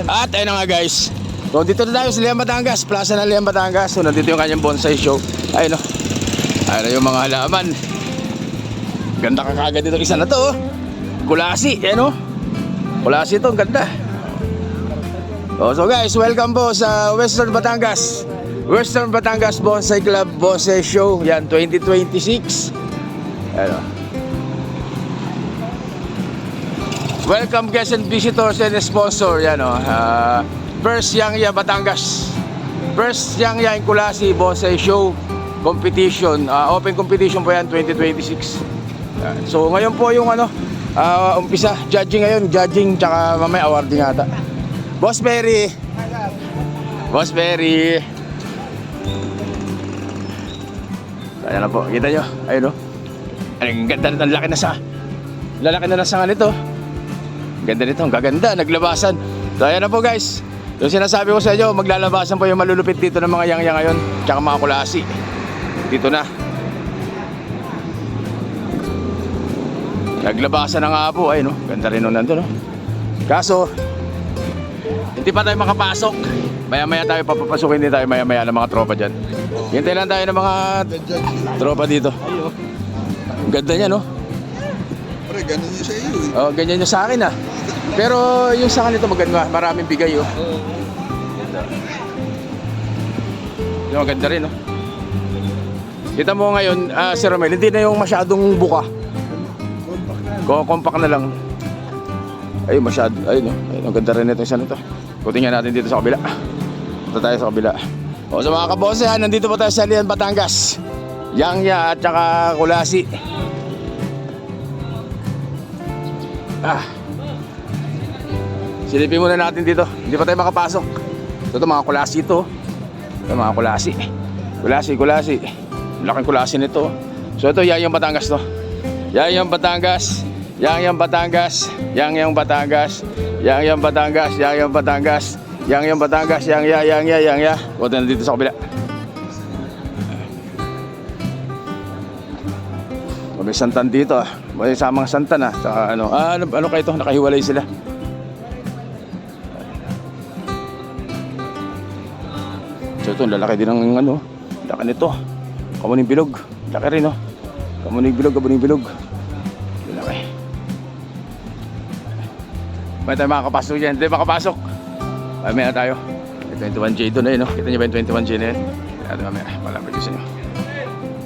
At ayun na nga guys. So dito na tayo sa Lian, Batangas, Plaza ng Lian, Batangas. So nandito yung kanyang bonsai show. Ayun o. Ayun na yung mga halaman. Ganda ka kagad dito isa na to. Kulasi, ayun o. Kulasi ito, ang ganda. So guys, welcome po sa Western Batangas. Western Batangas Bonsai Club Bonsai Show. Yan, 2026. Ayun o. Welcome guests and visitors and sponsor. Yan o. First Yang Batangas. First Yang Kulasi Bonsai Show Competition. Open competition po yan 2026. So ngayon po yung umpisa. Judging ngayon. Judging tsaka mamaya awarding ata. Boss Perry. Boss Perry. Ayan na po. Kita nyo. Ayun o. Ang ganda na. Ang laki na sa. Lalaki na sa nito. Ganda nito. Ang gaganda. Naglabasan. So ayan na po guys. Yung sinasabi ko sa inyo, maglalabasan po yung malulupit dito ng mga yang ngayon, tsaka mga kulasi. Dito na. Naglabasan na nga po, ay no. Ganda rin nun nandun, no. Kaso, hindi pa tayo makapasok. Maya-maya tayo papapasukin din tayo maya-maya ng mga tropa dyan. Hintay lang tayo ng mga tropa dito. Ganda niya, no. Pre, ganun yun sa iyo eh. Oh, ganyan yung sa akin ah. Pero yung sa kanito maganda, maraming bigay oh. Yung maganda rin oh. Kita mo ngayon, Sir Romel, hindi na yung masyadong buka. Compact na lang. Ayun, masyado, ayun oh. Ayun, ang ganda rin ito isa nito. Kutingnan natin dito sa kabila. Punta tayo sa kabila. O sa mga kabose ha, nandito po tayo sa Lian, Batangas. Yangya at saka Kulasi. Silipin muna natin dito. Hindi pa tayo makapasok. Ito mga kulasi ito. Ito mga kulasi. Kulasi. Laking kulasi nito. So ito Yang Batangas to. Yang Batangas. Yang Batangas. Yang Batangas. Yang Batangas. Yang Batangas. Yang Batangas. Yang. Huwag na dito sa kabila. May santan dito ah. May samang santan ah. Saka ano kayo ito? Nakahiwalay sila. So ito, lalaki din ng laki nito. Kamuning bilog. Laki rin Kamuning bilog. Lalaki. May tayo makakapasok dyan. Hindi makapasok. Mamaya tayo. May 21J doon na yun. Kita nyo ba yung 21J na yun? Kaya mamaya. Malapit ko sa inyo.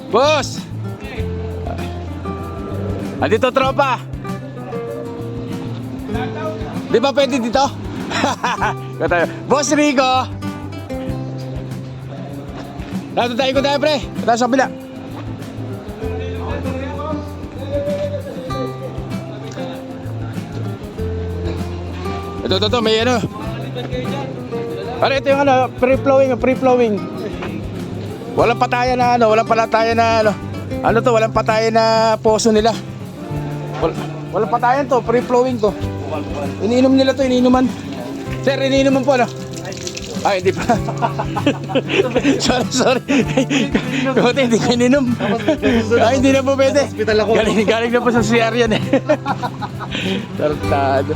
Boss! Andito tropa. Di ba pwede dito? Boss Rico. Dito tayo pre. Tayo sa kabila. Ito may Pare ito yung free-flowing. Walang patayan na walang palatayan na walang patayan na poso nila. Walang patayan to, free-flowing to. Iniinom nila to, iniinuman. Sir, iniinuman po Ay, hindi pa. Sorry. Kote, hindi ko ininom. Ay, hindi na po pwede. Galing na po sa CR yan eh. Tartado.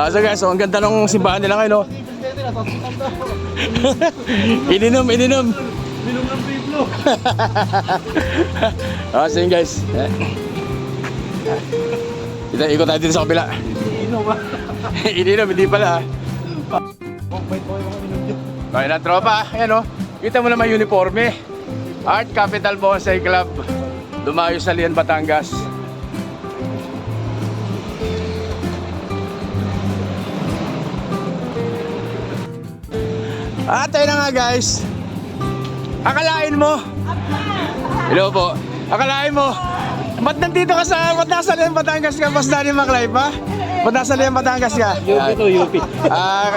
So guys, ang ganda ng simbahan nila ngayon. Ininom. Ininom ng free-flow. So yun guys. Ikot tayo dito sa kabila. Ininom, hindi pala Kaya na tropa, ayan kita mo naman uniforme. Art Capital Bonsai Club. Dumayo sa Lian, Batangas. At ayun na nga guys. Akalain mo. Hello po. Akalain mo. Ba't nandito ka nasa Lian, Batangas ka, Boss Danny Maclive ha? Ba't nasa Lian, Batangas ka? UP.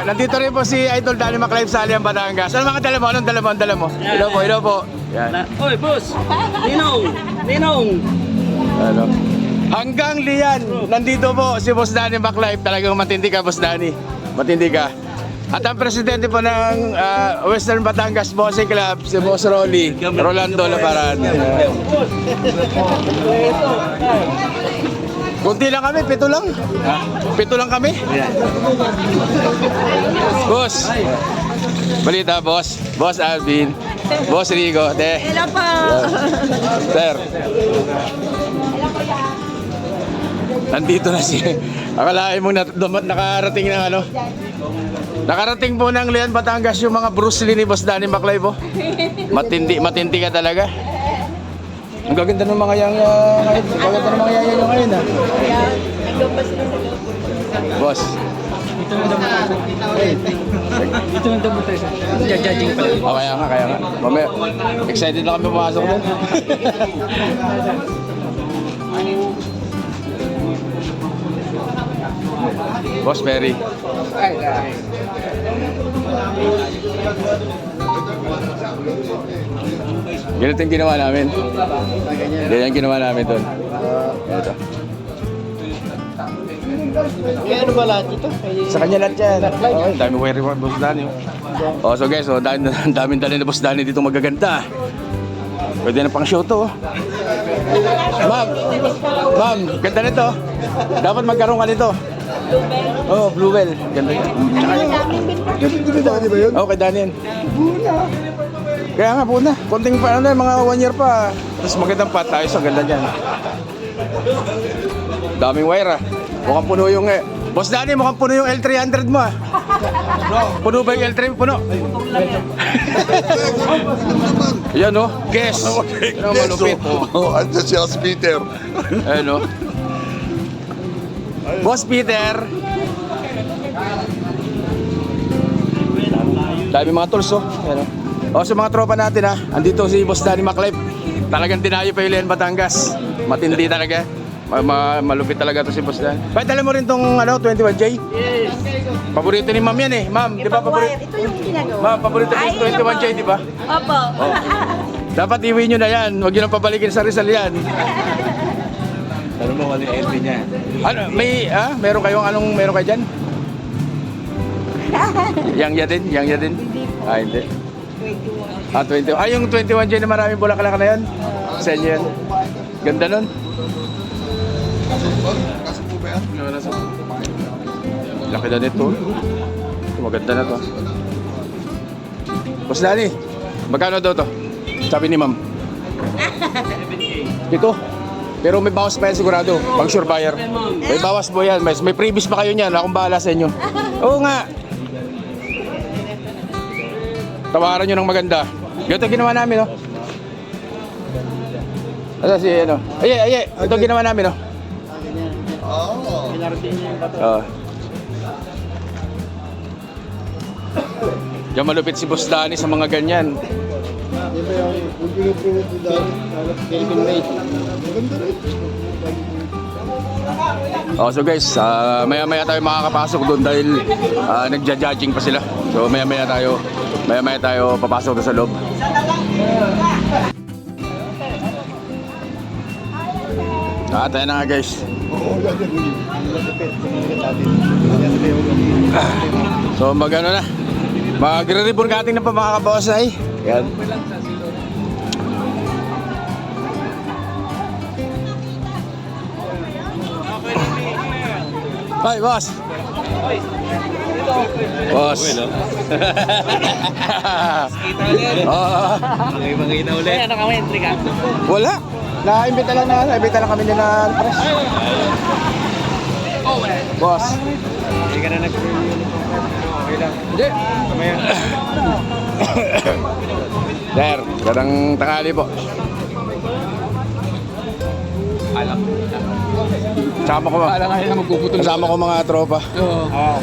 Nandito rin po si Idol Danny Maclive sa Lian, Batangas. Ano mga dala mo? Anong dala mo? Hello po. Yan. Oy, boss! Ninong! Hanggang Lian, nandito po si Boss Danny Maclive. Talagang matindi ka, Boss Danny. Matindi ka. At ang presidente po ng Western Batangas Bonsai Club, si Boss Rolando Labaran. Kunti lang kami, 7 lang. 7 lang kami. Boss. Balita, boss. Boss Alvin. Boss Rico. Hello po. Sir. Nandito na si... Akalain mo nakarating ng ano? Nakarating po ng Leon, Batangas yung mga Bruce Lee ni Boss Danny Maclay po. Matindi ka talaga. Ang gaganda ng mga yang ngayon. Ang gaganda ng mga yang ngayon ha. Boss. Dito lang daw tayo. Dito lang daw tayo. Judging pa lang. Oh, kaya nga. Mamaya, excited na kami pumasok doon. Boss Mary. Ganito yung ginawa namin. Ganyan yung ginawa namin doon. Ito. Kaya ano ba lahat ito? Sa kanya lahat yan. Oh, dami wire mo, Boss Danny. Oh, so guys, daming dali na Boss Danny dito magaganda. Pwede na pang show to. Ma'am, ganda nito. Dapat magkaroon ka nito. Oh, Bluebell. Ganda yun. Oh, kay Daniel. Kaya nga, puna. Konting pa, mga 1 year pa. Tapos magandang pat tayo sa ganda dyan. Daming wire ah. Mukhang puno yung Boss Danny, mukhang puno yung L300 mo ah. Puno ba yung L3? Puno. Yan oh. Guess. Ano malupit. Andiyan si Hans Peter. Ayun oh. Boss Peter. Dami mga tools oh. Ayan oh. O sa mga tropa natin ha. Andito si Boss Danny Maclay. Talagang dinayo pa yung Leon, Batangas. Matindi talaga. Malupit talaga to si Boss Dan. Bakit alam mo rin tong 21J? Yes. Paborito ni Ma'am yan eh. Ma'am, di ba paborito? Ito yung ginagawa. Ma'am, paborito Ay, yung 21J, di ba? Opo. Dapat iwi nyo na yan. Huwag nyo nang pabalikin sa Rizal yan. Ano mo kung yung LP niya? Ano, meron kayong meron kayo dyan? Yang ya din? Ah, hindi. 20. Ah, yung 21J na maraming bulaklak na yan? Sa inyo yan. Ganda nun. Kaso po ba yan? Laki na nito. Maganda na to. Boss Danny, magkano daw to? Sabi ni Ma'am. Ito. Pero may bawas pa yan sigurado. Pang sure buyer. May bawas po yan. May previous pa kayo niyan. Akong bahala sa inyo. Oo nga. Tawaran nyo ng maganda. Ito ginawa namin, no? Ito si, ano? Aye. Ito ginawa namin, no? Oo. Oo. Diyan malupit si Boss Danny sa mga ganyan. Oh, so guys, maya-maya tayo makakapasok doon dahil nagja-judging pa sila. So maya-maya tayo papasok doon sa loob. Tayo na nga guys. So magano na. Magre-ribbon cutting na pa mga kabosay. Yan. Hi, boss. Boss. Magkita ulit. Ano kami, entry ka? Wala. Naimbita lang kami nila press. Boss. Hindi ka na nag-review. Okay lang. Hindi. Kamaya. Sir, gadang tanghali po. Alam. Sama ko Alam nga na magpuputol. Kasama ko mga tropa. Oo.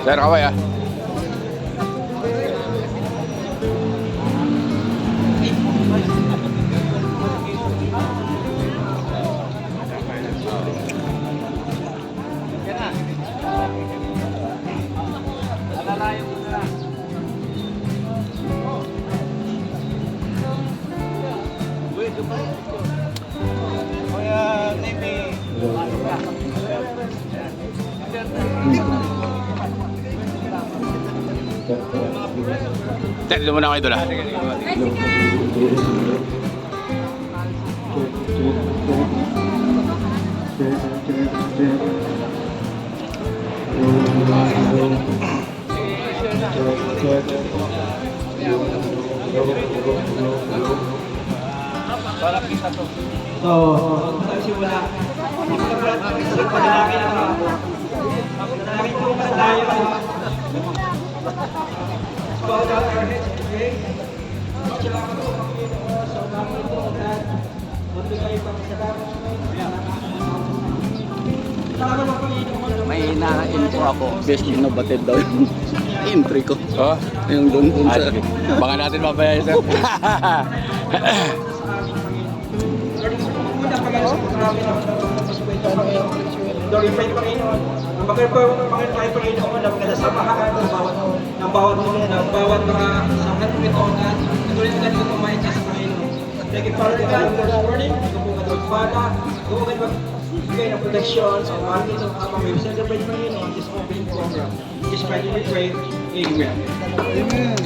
Sir, kaway ah. Kuya, Nemi. Dito muna ako idol ah. May na-intro ako. Best innovative daw yung entry ko. Oh. Yung doon sa... Baka natin mamaya sir. Glorify ng Panginoon. Ang Panginoon Panginoon na magkasamahan ng bawat mga samlat ng ito na natuloy na ganito kumain siya sa Panginoon. Thank you, Father God, for this morning. Ito po katulpada. Ito po magbigay ng protection sa umatin sa mga may celebrate Panginoon this opening program. This Friday we pray. Amen. Amen.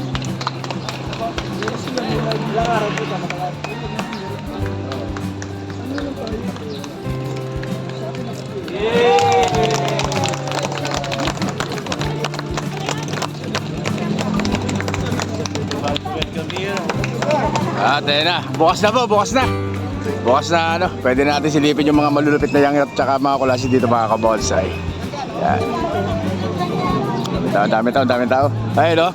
Ayun na. Bukas na po, bukas na. Bukas na ano, pwede natin silipin yung mga malulupit na yangit at saka mga kulasi dito mga kabonsai. Yan. Dami tao. Ayun no.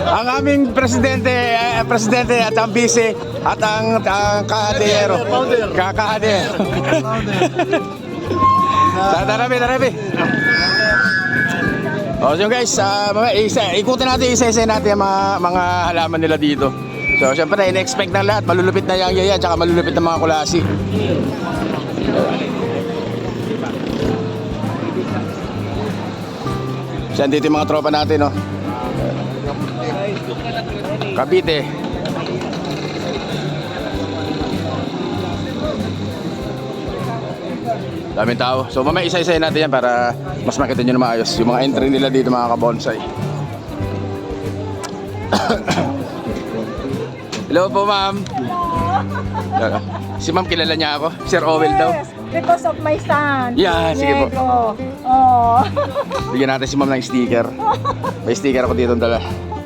Ang aming presidente at ang vice at ang kahadero. Kakahadero. Darabi. O so guys, ikutin natin isa-isa natin ang mga halaman nila dito. So syempre in-expect ng lahat, malulupit na yang yan, tsaka malulupit na mga kulasi. So dito yung mga tropa natin, no? Cavite. Daming tao. So mamaya isa-isa natin yan para mas makita nyo na maayos yung mga entry nila dito mga kabonsai. Hello po ma'am. Si ma'am kilala niya ako. Sir Owel daw. Because of my son. Yeah, sige po. Diego. Oh. Bigyan natin si ma'am ng sticker. May sticker ako dito dala.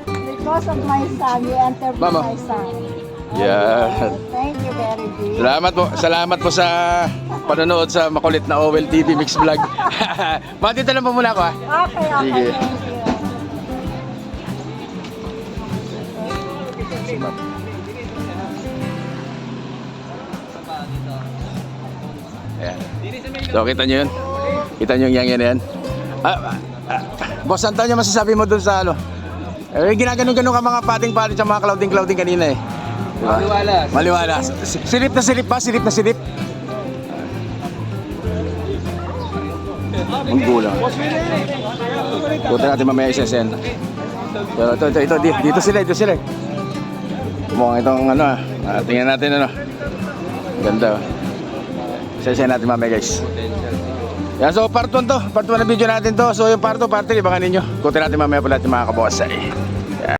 Because of my son, you enter with Mama. my son. Yeah. Thank you very much. Salamat po sa panonood sa makulit na Owel TV Mix Vlog. Ma'am, dito lang po muna ako ha. Okay, Sige. thank you. Si ma'am. Ayan. So kita nyo yun? Kita nyo yung yan yan? Boss Antonio, masasabi mo dun sa ano? Ginaganon-ganon ka mga pating-pating sa mga clouding kanina eh. Diba? Maliwalas. Silip na silip. Ang gulang. Punta natin mamaya isa-sen. Pero dito sila. Mukhang itong ano tingnan natin ano. Ganda. Isa-sen natin mamaya guys. Yan, so part 1 to. Part 1 na video natin to. So yung part 2, part 3, ibangan ninyo. Kutin natin mamaya pala yung mga kabosay.